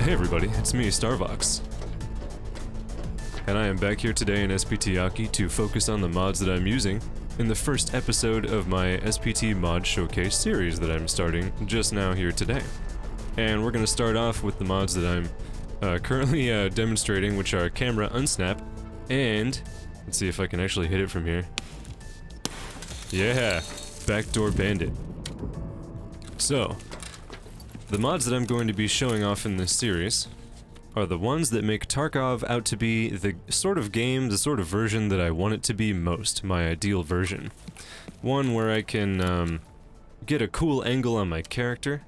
Hey everybody, it's me, Starvox. And I am back here today in SPT-AKI to focus on the mods that I'm using in the first episode of my SPT Mod Showcase series that I'm starting just now here today. And we're going to start off with the mods that I'm currently demonstrating, which are Camera Unsnap, and let's see if I can actually hit it from here. Yeah, Backdoor Bandit. So, the mods that I'm going to be showing off in this series are the ones that make Tarkov out to be the sort of game, the sort of version that I want it to be most, my ideal version. One where I can get a cool angle on my character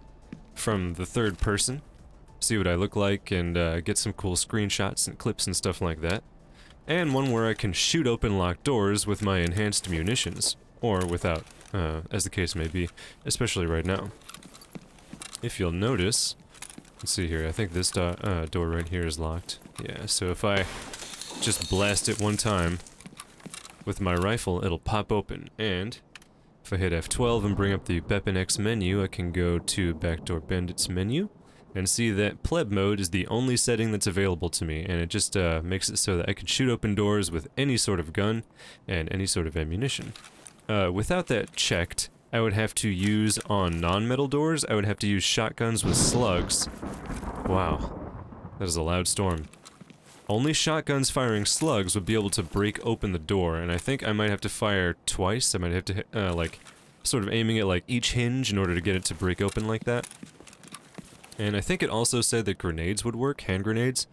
from the third person, see what I look like, and get some cool screenshots and clips and stuff like that. And one where I can shoot open locked doors with my enhanced munitions, or without, as the case may be, especially right now. If you'll notice, let's see here, I think this door right here is locked. Yeah, so if I just blast it one time with my rifle, it'll pop open, and if I hit F12 and bring up the Weapon X menu, I can go to Backdoor Bandit's menu and see that pleb mode is the only setting that's available to me, and it just makes it so that I can shoot open doors with any sort of gun and any sort of ammunition. Without that checked, I would have to use on non-metal doors, I would have to use shotguns with slugs. Wow, that is a loud storm. Only shotguns firing slugs would be able to break open the door, and I think I might have to fire twice. I might have to hit, like, sort of aiming at, like, each hinge in order to get it to break open like that. And I think it also said that grenades would work, hand grenades,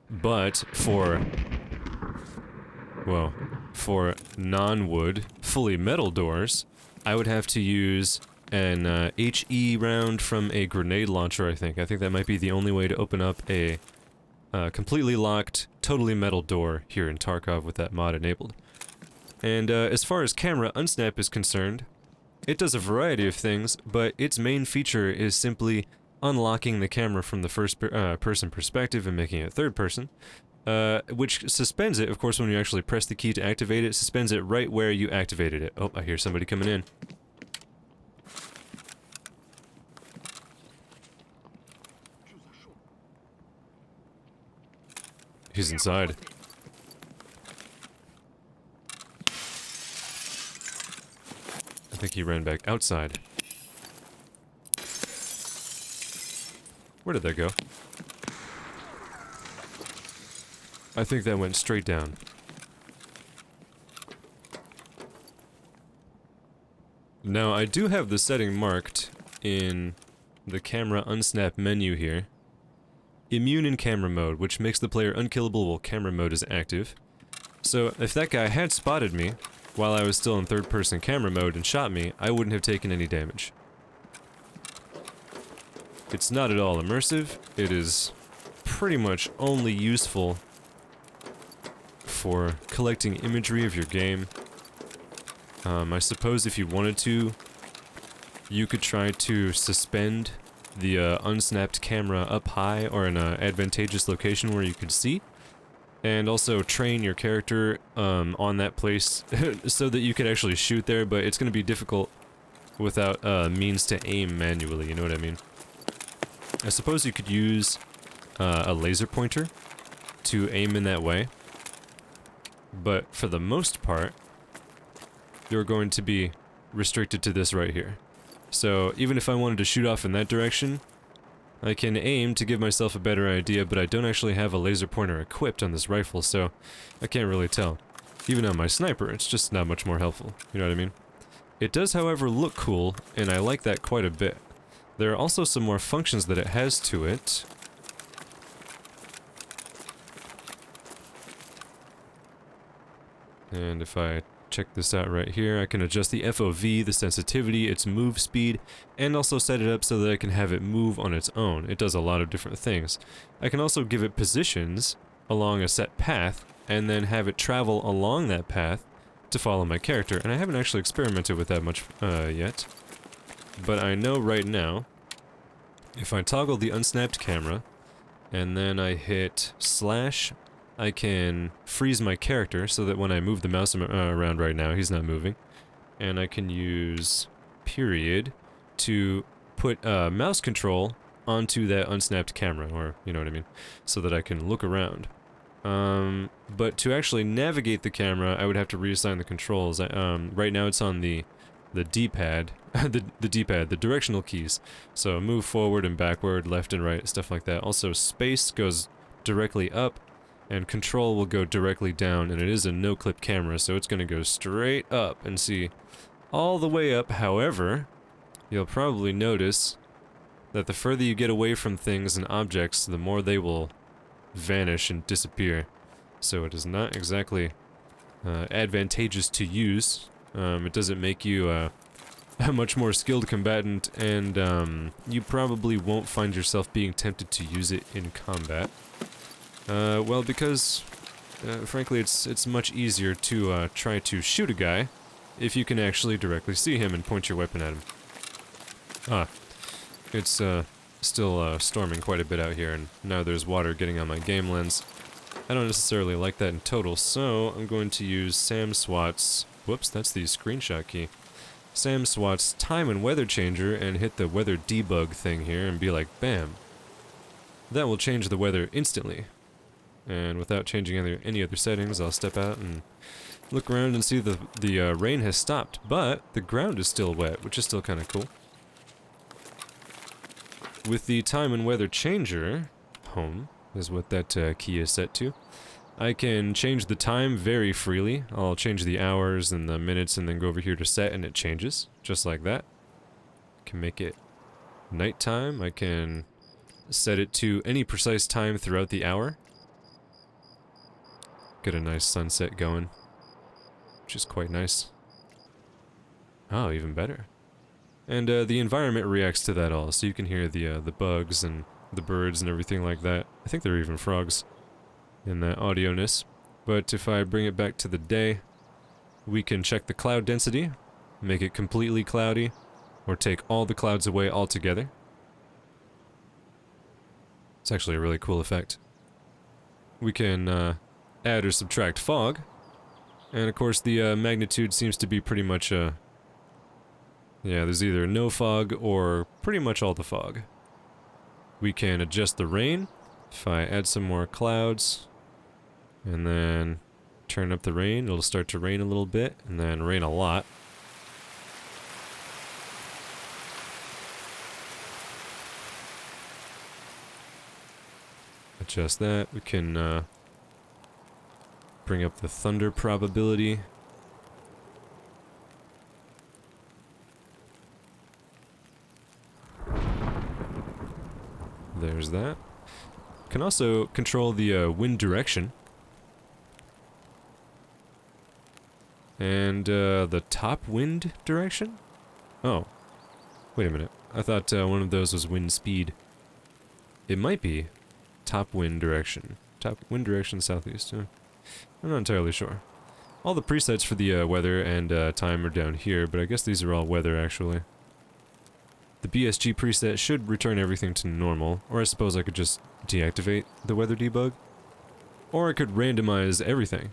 but for non-wood, fully metal doors, I would have to use an HE round from a grenade launcher, I think. I think that might be the only way to open up a completely locked, totally metal door here in Tarkov with that mod enabled. And as far as Camera Unsnap is concerned, it does a variety of things, but its main feature is simply unlocking the camera from the first person perspective and making it third person. Which suspends it, of course, when you actually press the key to activate it, suspends it right where you activated it. Oh, I hear somebody coming in. He's inside. I think he ran back outside. Where did that go? I think that went straight down. Now, I do have the setting marked in the Camera Unsnap menu here. Immune in camera mode, which makes the player unkillable while camera mode is active. So, if that guy had spotted me while I was still in third-person camera mode and shot me, I wouldn't have taken any damage. It's not at all immersive. It is pretty much only useful for collecting imagery of your game. I suppose if you wanted to, you could try to suspend the unsnapped camera up high or in an advantageous location where you could see, and also train your character on that place so that you could actually shoot there, but it's going to be difficult without means to aim manually, you know what I mean? I suppose you could use a laser pointer to aim in that way, but for the most part, you're going to be restricted to this right here. So even if I wanted to shoot off in that direction, I can aim to give myself a better idea, but I don't actually have a laser pointer equipped on this rifle, so I can't really tell. Even on my sniper, it's just not much more helpful, you know what I mean? It does, however, look cool, and I like that quite a bit. There are also some more functions that it has to it. And if I check this out right here, I can adjust the FOV, the sensitivity, its move speed, and also set it up so that I can have it move on its own. It does a lot of different things. I can also give it positions along a set path, and then have it travel along that path to follow my character. And I haven't actually experimented with that much yet. But I know right now, if I toggle the unsnapped camera, and then I hit slash, I can freeze my character so that when I move the mouse around right now, he's not moving. And I can use period to put mouse control onto that unsnapped camera, or you know what I mean, so that I can look around. But to actually navigate the camera, I would have to reassign the controls. Right now it's on the D-pad, the D-pad, the directional keys. So move forward and backward, left and right, stuff like that. Also, space goes directly up, and control will go directly down, and it is a no-clip camera, so it's going to go straight up and see all the way up. However, you'll probably notice that the further you get away from things and objects, the more they will vanish and disappear. So it is not exactly advantageous to use. It doesn't make you a much more skilled combatant, and you probably won't find yourself being tempted to use it in combat. Well, because frankly it's much easier to try to shoot a guy if you can actually directly see him and point your weapon at him. It's still storming quite a bit out here, and now there's water getting on my game lens. I don't necessarily like that in total, so I'm going to use SamSWAT's... Whoops, that's the screenshot key. SamSWAT's time and weather changer and hit the weather debug thing here and be like, bam. That will change the weather instantly. And without changing any other settings, I'll step out and look around and see the rain has stopped, but the ground is still wet, which is still kind of cool. With the time and weather changer, home is what that key is set to, I can change the time very freely. I'll change the hours and the minutes and then go over here to set and it changes, just like that. I can make it nighttime. I can set it to any precise time throughout the hour. Get a nice sunset going, which is quite nice. Oh, even better. And the environment reacts to that all, so you can hear the bugs and the birds and everything like that. I think there are even frogs in that audio-ness. But if I bring it back to the day, we can check the cloud density, make it completely cloudy, or take all the clouds away altogether. It's actually a really cool effect. We can add or subtract fog, and of course the magnitude seems to be pretty much yeah, there's either no fog or pretty much all the fog. We can adjust the rain. If I add some more clouds and then turn up the rain, it'll start to rain a little bit and then rain a lot. Adjust that. We can bring up the thunder probability. There's that. Can also control the wind direction. And the top wind direction? Oh. Wait a minute. I thought one of those was wind speed. It might be top wind direction. Top wind direction southeast. I'm not entirely sure. All the presets for the weather and time are down here, but I guess these are all weather actually. The BSG preset should return everything to normal, or I suppose I could just deactivate the weather debug. Or I could randomize everything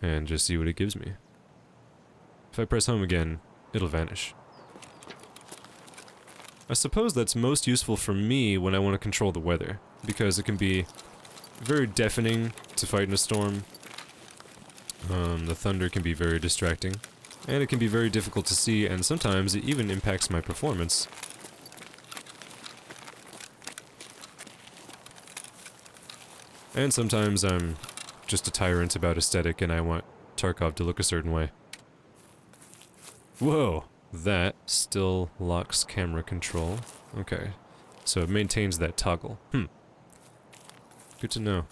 and just see what it gives me. If I press home again, it'll vanish. I suppose that's most useful for me when I want to control the weather, because it can be very deafening to fight in a storm. The thunder can be very distracting. And it can be very difficult to see, and sometimes it even impacts my performance. And sometimes I'm just a tyrant about aesthetic and I want Tarkov to look a certain way. Whoa! That still locks camera control. Okay. So it maintains that toggle. Good to know.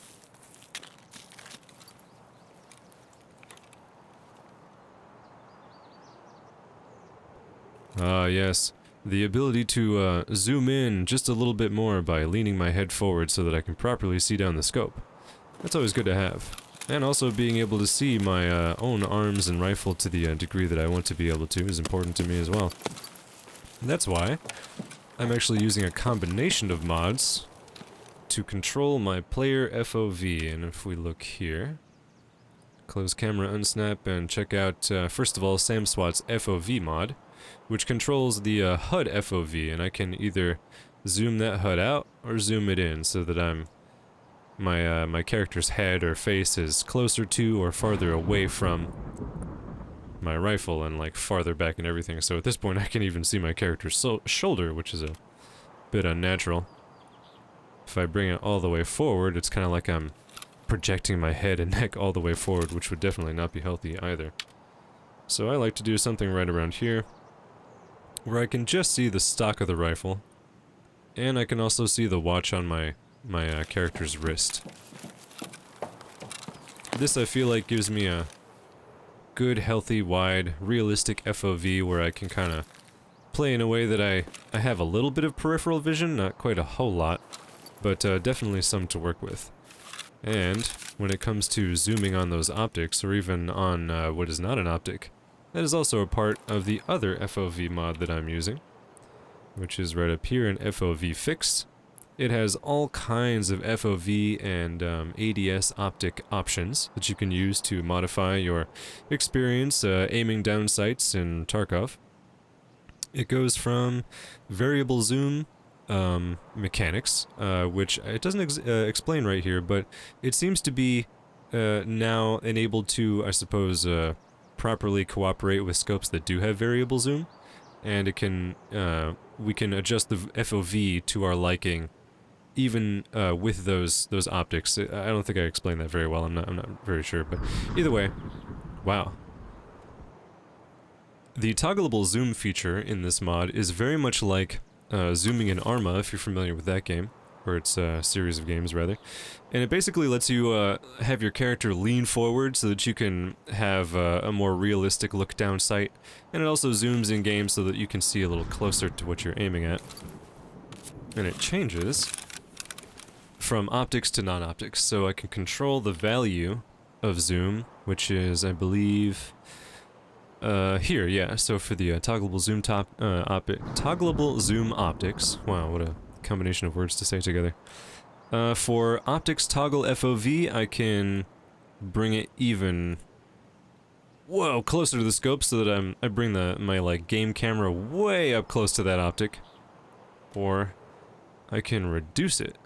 Ah, yes. The ability to zoom in just a little bit more by leaning my head forward so that I can properly see down the scope. That's always good to have. And also being able to see my own arms and rifle to the degree that I want to be able to is important to me as well. And that's why I'm actually using a combination of mods to control my player FOV. And if we look here, close camera, unsnap, and check out, first of all, SamSWAT's FOV mod. which controls the HUD FOV, and I can either zoom that HUD out or zoom it in so that my character's head or face is closer to or farther away from my rifle and like farther back and everything. So at this point I can even see my character's shoulder, which is a bit unnatural. If I bring it all the way forward, it's kind of like I'm projecting my head and neck all the way forward, which would definitely not be healthy either. So I like to do something right around here, where I can just see the stock of the rifle, and I can also see the watch on my character's wrist. This I feel like gives me a good, healthy, wide, realistic FOV where I can kind of play in a way that I have a little bit of peripheral vision, not quite a whole lot, but definitely some to work with. And when it comes to zooming on those optics, or even on what is not an optic, that is also a part of the other FOV mod that I'm using, which is right up here in FOV Fix. It has all kinds of FOV and ADS optic options that you can use to modify your experience aiming down sights in Tarkov. It goes from variable zoom mechanics, which it doesn't explain right here, but it seems to be now enabled to, I suppose, properly cooperate with scopes that do have variable zoom, and it can we can adjust the FOV to our liking, even with those optics. I don't think I explained that very well. I'm not very sure, but either way, wow. The toggleable zoom feature in this mod is very much like zooming in Arma, if you're familiar with that game, or its series of games rather, and it basically lets you have your character lean forward so that you can have a more realistic look down sight, and it also zooms in game so that you can see a little closer to what you're aiming at. And it changes from optics to non-optics, so I can control the value of zoom, which is, I believe, here, yeah. So for the toggleable zoom toggleable zoom optics, wow, what a combination of words to say together. For optics toggle FOV, I can bring it even, whoa, closer to the scope so that I bring my like game camera way up close to that optic, or I can reduce it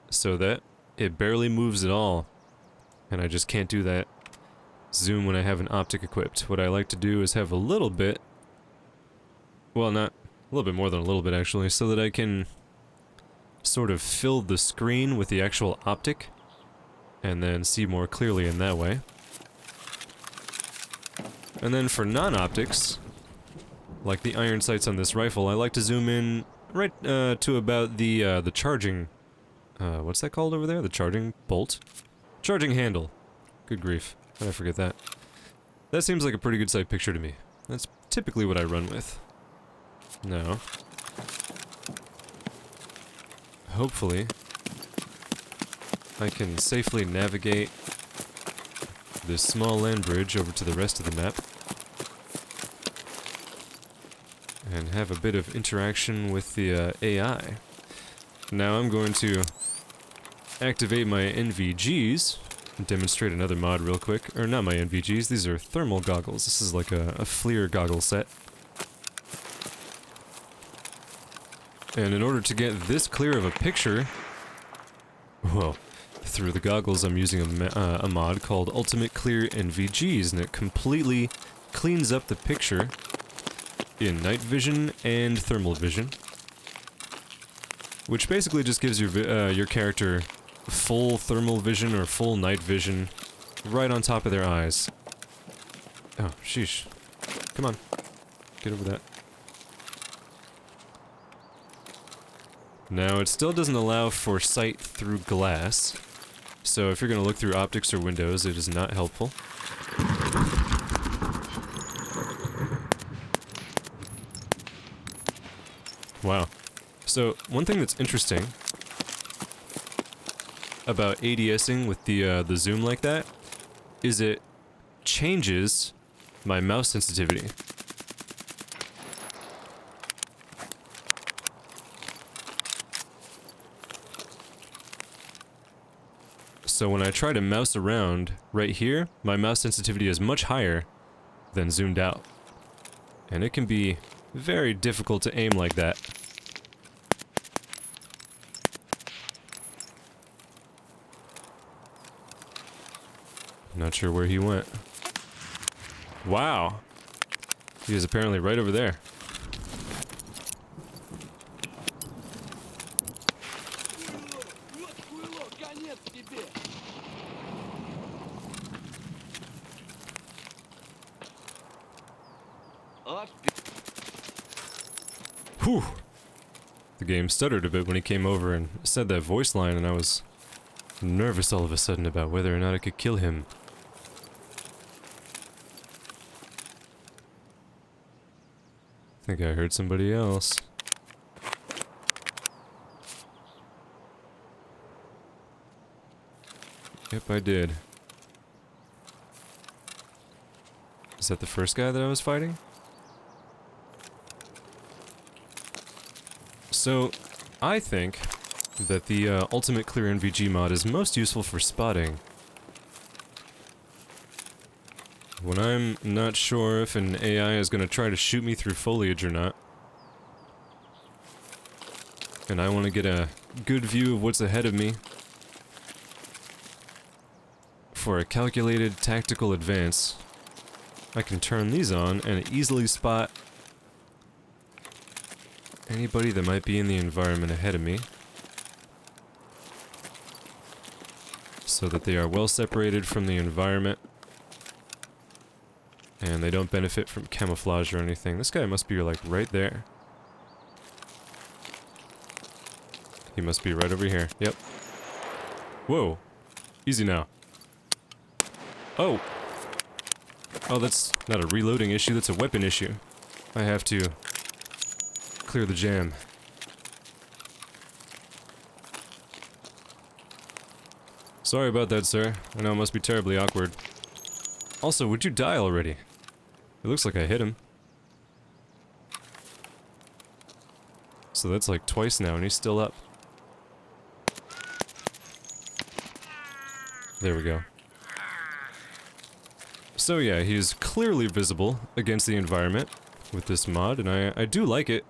so that it barely moves at all, and I just can't do that zoom when I have an optic equipped. What I like to do is have a little bit, well, not a little bit more than a little bit actually, so that I can sort of fill the screen with the actual optic and then see more clearly in that way. And then for non-optics, like the iron sights on this rifle, I like to zoom in right to about the charging, what's that called over there? The charging bolt? Charging handle. Good grief. How did I forget that? That seems like a pretty good sight picture to me. That's typically what I run with. Now, hopefully, I can safely navigate this small land bridge over to the rest of the map and have a bit of interaction with the AI. Now I'm going to activate my NVGs and demonstrate another mod real quick. Or not my NVGs, these are thermal goggles. This is like a FLIR goggle set. And in order to get this clear of a picture, well, through the goggles I'm using a mod called Ultimate Clear NVGs, and it completely cleans up the picture in night vision and thermal vision, which basically just gives your character full thermal vision or full night vision right on top of their eyes. Oh, sheesh. Come on. Get over that. Now, it still doesn't allow for sight through glass, so if you're going to look through optics or windows, it is not helpful. Wow. So, one thing that's interesting about ADSing with the zoom like that is it changes my mouse sensitivity. So when I try to mouse around right here, my mouse sensitivity is much higher than zoomed out. And it can be very difficult to aim like that. Not sure where he went. Wow! He is apparently right over there. Whew! The game stuttered a bit when he came over and said that voice line, and I was nervous all of a sudden about whether or not I could kill him. I think I heard somebody else. Yep, I did. Is that the first guy that I was fighting? So, I think that the Ultimate Clear NVG mod is most useful for spotting. When I'm not sure if an AI is going to try to shoot me through foliage or not, and I want to get a good view of what's ahead of me for a calculated tactical advance, I can turn these on and easily spot anybody that might be in the environment ahead of me, so that they are well separated from the environment and they don't benefit from camouflage or anything. This guy must be like right there. He must be right over here. Yep. Whoa. Easy now. Oh! Oh, that's not a reloading issue, that's a weapon issue. I have to clear the jam. Sorry about that, sir. I know it must be terribly awkward. Also, would you die already? It looks like I hit him. So that's like twice now, and he's still up. There we go. So yeah, he's clearly visible against the environment with this mod, and I do like it.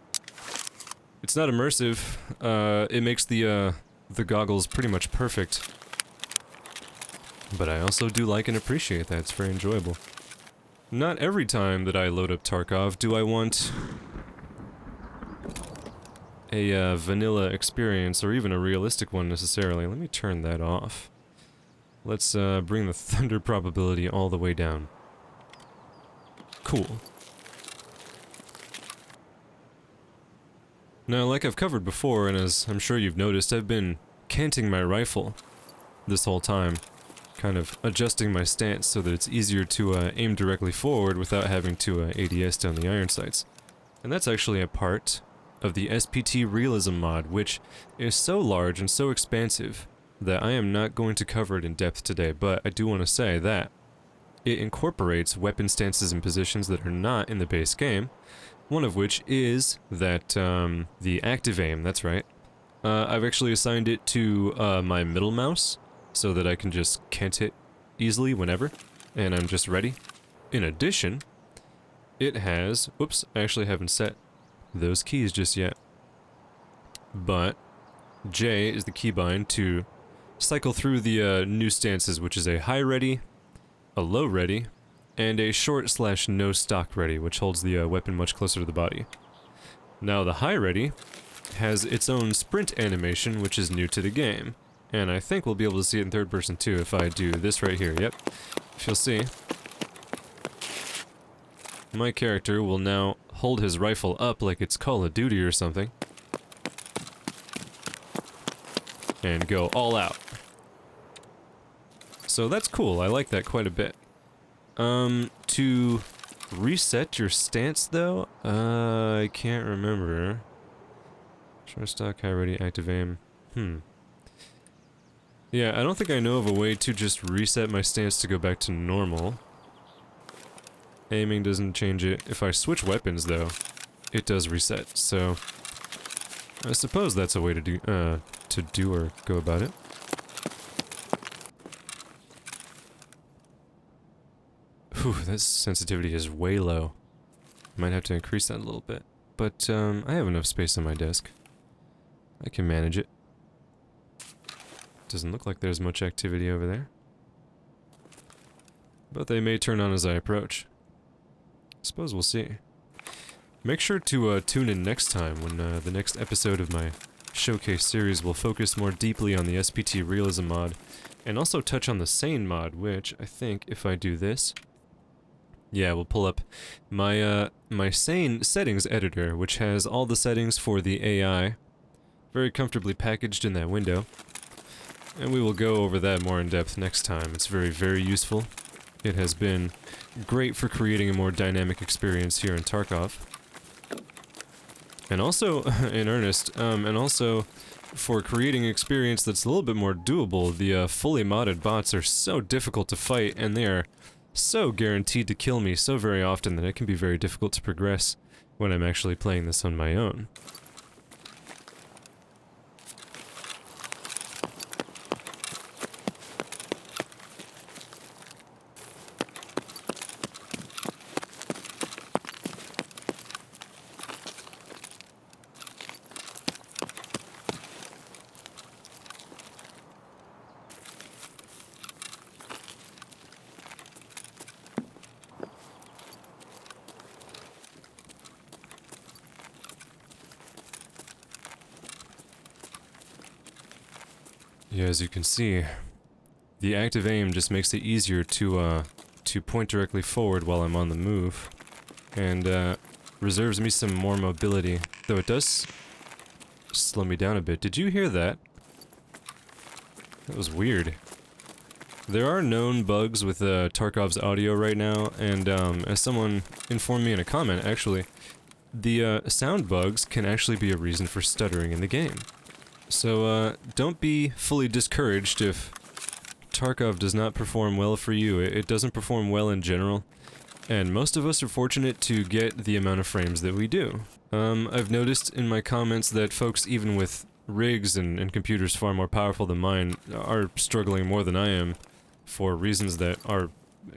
It's not immersive. It makes the goggles pretty much perfect. But I also do like and appreciate that. It's very enjoyable. Not every time that I load up Tarkov do I want a vanilla experience, or even a realistic one necessarily. Let me turn that off. Let's bring the thunder probability all the way down. Cool. Now, like I've covered before, and as I'm sure you've noticed, I've been canting my rifle this whole time. Kind of adjusting my stance so that it's easier to aim directly forward without having to ADS down the iron sights. And that's actually a part of the SPT Realism Mod, which is so large and so expansive that I am not going to cover it in depth today, but I do want to say that it incorporates weapon stances and positions that are not in the base game, one of which is that, the active aim, that's right. I've actually assigned it to my middle mouse, so that I can just cant it easily whenever, and I'm just ready. In addition, it has, whoops, I actually haven't set those keys just yet, but J is the keybind to cycle through the new stances, which is a high ready, a low ready, and a short/no stock ready, which holds the weapon much closer to the body. Now the high ready has its own sprint animation, which is new to the game. And I think we'll be able to see it in third person too if I do this right here, yep. If you'll see, my character will now hold his rifle up like it's Call of Duty or something. And go all out. So that's cool, I like that quite a bit. To reset your stance though, I can't remember. Short stock, high ready, active aim. Yeah, I don't think I know of a way to just reset my stance to go back to normal. Aiming doesn't change it. If I switch weapons, though, it does reset, so I suppose that's a way to do or go about it. Whew, this sensitivity is way low. Might have to increase that a little bit. But, I have enough space on my desk. I can manage it. Doesn't look like there's much activity over there. But they may turn on as I approach. Suppose we'll see. Make sure to tune in next time when the next episode of my showcase series will focus more deeply on the SPT Realism Mod, and also touch on the SAIN mod, which I think if I do this, yeah, we'll pull up my my SAIN settings editor, which has all the settings for the AI, very comfortably packaged in that window, and we will go over that more in depth next time. It's very, very useful. It has been great for creating a more dynamic experience here in Tarkov. And also, in earnest, and also for creating an experience that's a little bit more doable. The fully modded bots are so difficult to fight, and they are so guaranteed to kill me so very often that it can be very difficult to progress when I'm actually playing this on my own. Yeah, as you can see, the active aim just makes it easier to point directly forward while I'm on the move, and reserves me some more mobility, though it does slow me down a bit. Did you hear that? That was weird. There are known bugs with Tarkov's audio right now, and as someone informed me in a comment, actually, the sound bugs can actually be a reason for stuttering in the game. So, don't be fully discouraged if Tarkov does not perform well for you. It doesn't perform well in general, and most of us are fortunate to get the amount of frames that we do. I've noticed in my comments that folks, even with rigs and computers far more powerful than mine, are struggling more than I am for reasons that are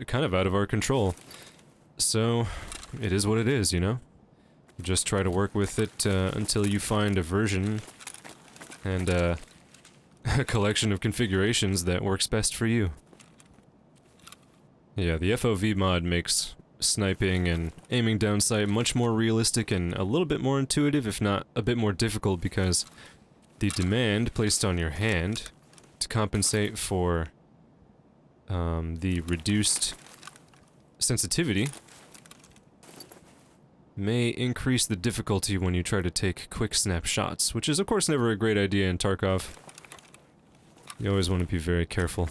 kind of out of our control. So, it is what it is, you know? Just try to work with it until you find a version and a collection of configurations that works best for you. Yeah, the FOV mod makes sniping and aiming down sight much more realistic and a little bit more intuitive, if not a bit more difficult, because the demand placed on your hand to compensate for the reduced sensitivity may increase the difficulty when you try to take quick snapshots, which is of course never a great idea in Tarkov. You always want to be very careful.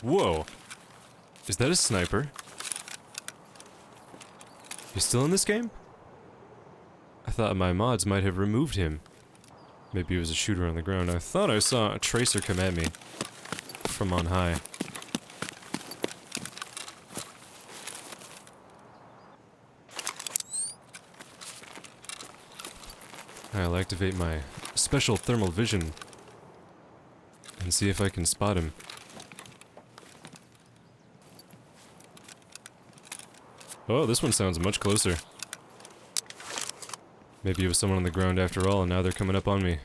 Whoa! Is that a sniper? He's still in this game? I thought my mods might have removed him. Maybe he was a shooter on the ground. I thought I saw a tracer come at me from on high. I'll activate my special thermal vision and see if I can spot him. Oh, this one sounds much closer. Maybe it was someone on the ground after all, and now they're coming up on me.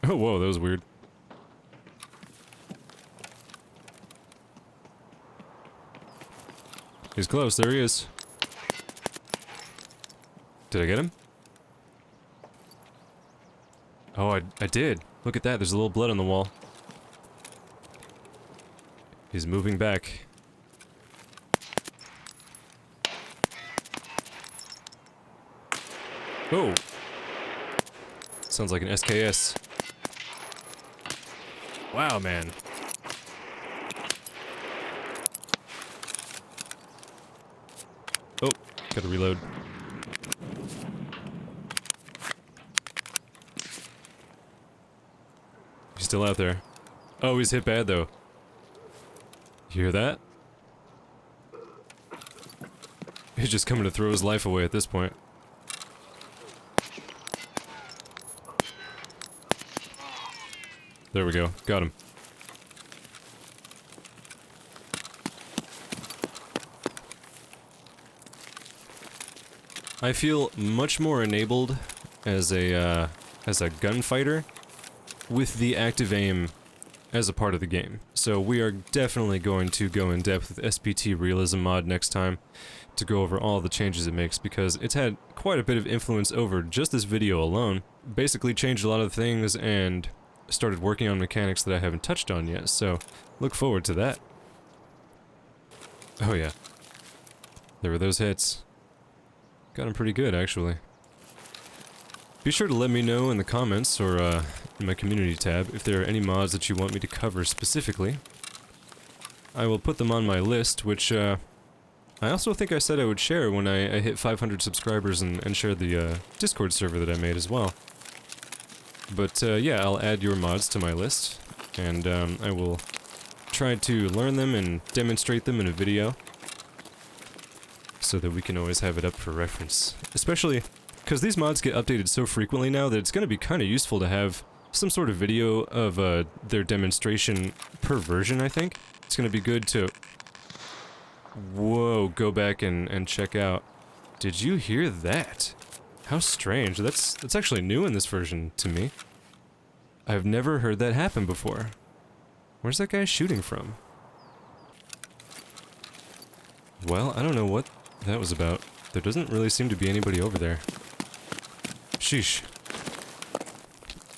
Oh, whoa, that was weird. He's close, there he is. Did I get him? Oh, I did. Look at that, there's a little blood on the wall. He's moving back. Oh! Sounds like an SKS. Wow, man. Oh, gotta reload. still out there. Oh, he's hit bad though. You hear that? He's just coming to throw his life away at this point. There we go. Got him. I feel much more enabled as a gunfighter with the active aim as a part of the game. So we are definitely going to go in depth with SPT Realism Mod next time to go over all the changes it makes, because it's had quite a bit of influence over just this video alone. Basically changed a lot of things and started working on mechanics that I haven't touched on yet, so look forward to that. Oh yeah. There were those hits. Got him pretty good, actually. Be sure to let me know in the comments or in my community tab if there are any mods that you want me to cover specifically. I will put them on my list, which I also think I said I would share when I hit 500 subscribers and share the Discord server that I made as well. But yeah, I'll add your mods to my list, and I will try to learn them and demonstrate them in a video, so that we can always have it up for reference. Especially because these mods get updated so frequently now that it's going to be kind of useful to have some sort of video of their demonstration per version, I think. It's going to be good to... Whoa, go back and check out. Did you hear that? How strange. That's actually new in this version to me. I've never heard that happen before. Where's that guy shooting from? Well, I don't know what that was about. There doesn't really seem to be anybody over there. Sheesh.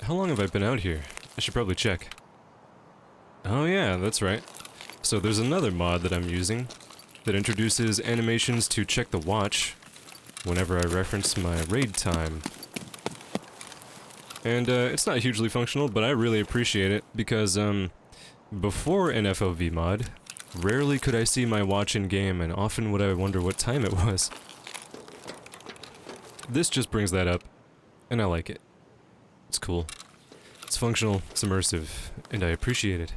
How long have I been out here? I should probably check. Oh yeah, that's right. So there's another mod that I'm using that introduces animations to check the watch whenever I reference my raid time. And it's not hugely functional, but I really appreciate it because before an FOV mod, rarely could I see my watch in game, and often would I wonder what time it was. This just brings that up, and I like it. It's cool. It's functional, it's immersive, and I appreciate it.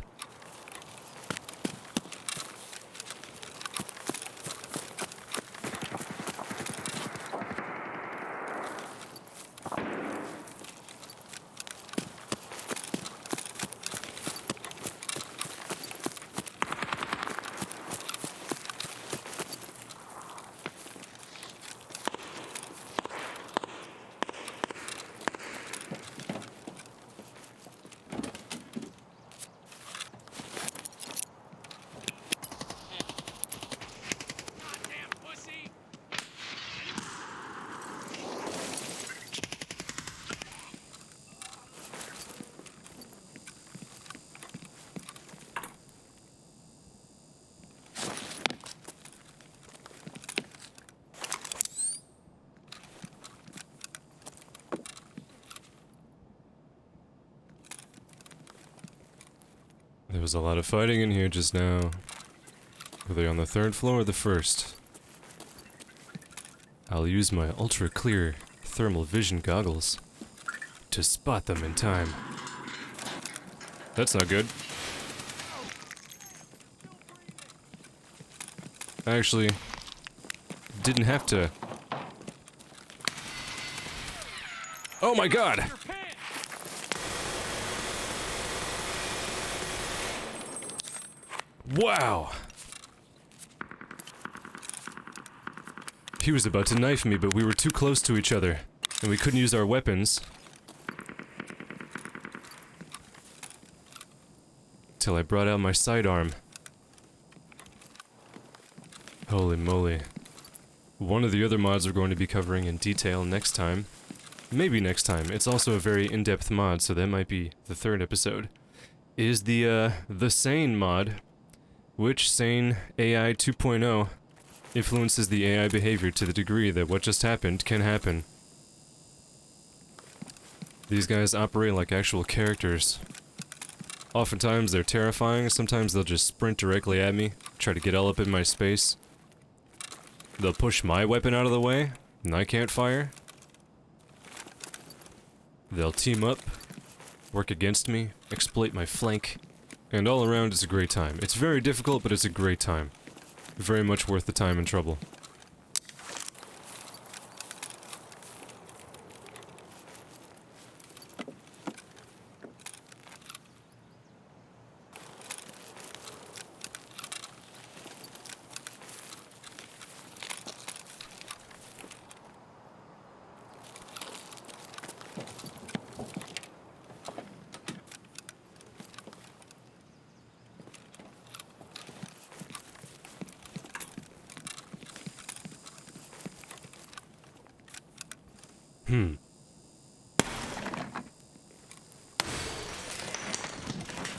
There was a lot of fighting in here just now. Were they on the 3rd floor or the 1st? I'll use my ultra-clear thermal vision goggles to spot them in time. That's not good. I actually didn't have to... Oh my god! Wow! He was about to knife me, but we were too close to each other, and we couldn't use our weapons. Till I brought out my sidearm. Holy moly. One of the other mods we're going to be covering in detail next time. Maybe next time. It's also a very in-depth mod, so that might be the 3rd episode. Is the SAIN mod, which SAIN AI 2.0 influences the AI behavior to the degree that what just happened can happen. These guys operate like actual characters. Oftentimes they're terrifying, sometimes they'll just sprint directly at me, try to get all up in my space. They'll push my weapon out of the way, and I can't fire. They'll team up, work against me, exploit my flank, and all around it's a great time. It's very difficult, but it's a great time. Very much worth the time and trouble.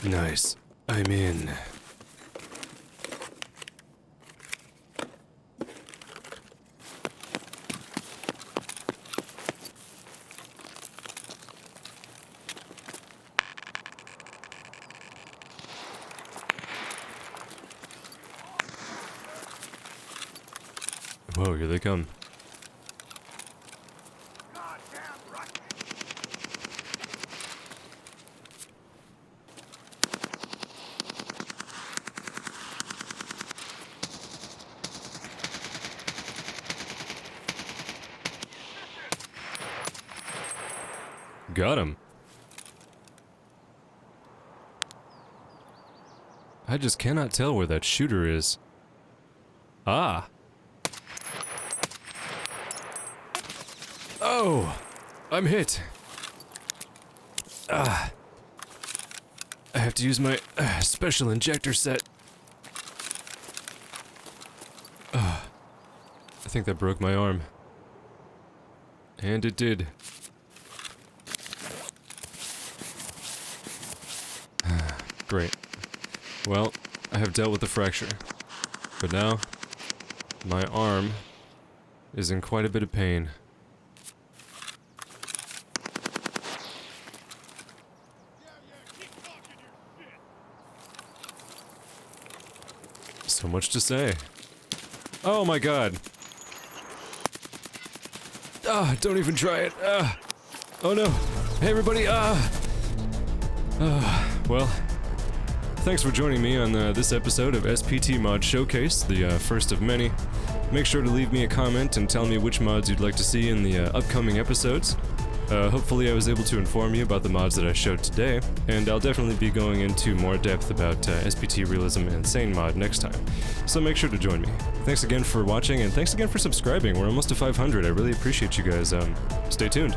Nice. I'm in. Whoa, here they come. Got him. I just cannot tell where that shooter is. Ah. Oh, I'm hit. Ah. I have to use my special injector set. I think that broke my arm. And it did. Great. Well, I have dealt with the fracture. But now, my arm is in quite a bit of pain. So much to say. Oh my god. Ah, don't even try it. Ah. Oh no. Hey everybody. Well, thanks for joining me on this episode of SPT Mod Showcase, the first of many. Make sure to leave me a comment and tell me which mods you'd like to see in the upcoming episodes. Hopefully I was able to inform you about the mods that I showed today, and I'll definitely be going into more depth about SPT Realism and SAIN mod next time. So make sure to join me. Thanks again for watching, and thanks again for subscribing. We're almost to 500. I really appreciate you guys. Stay tuned.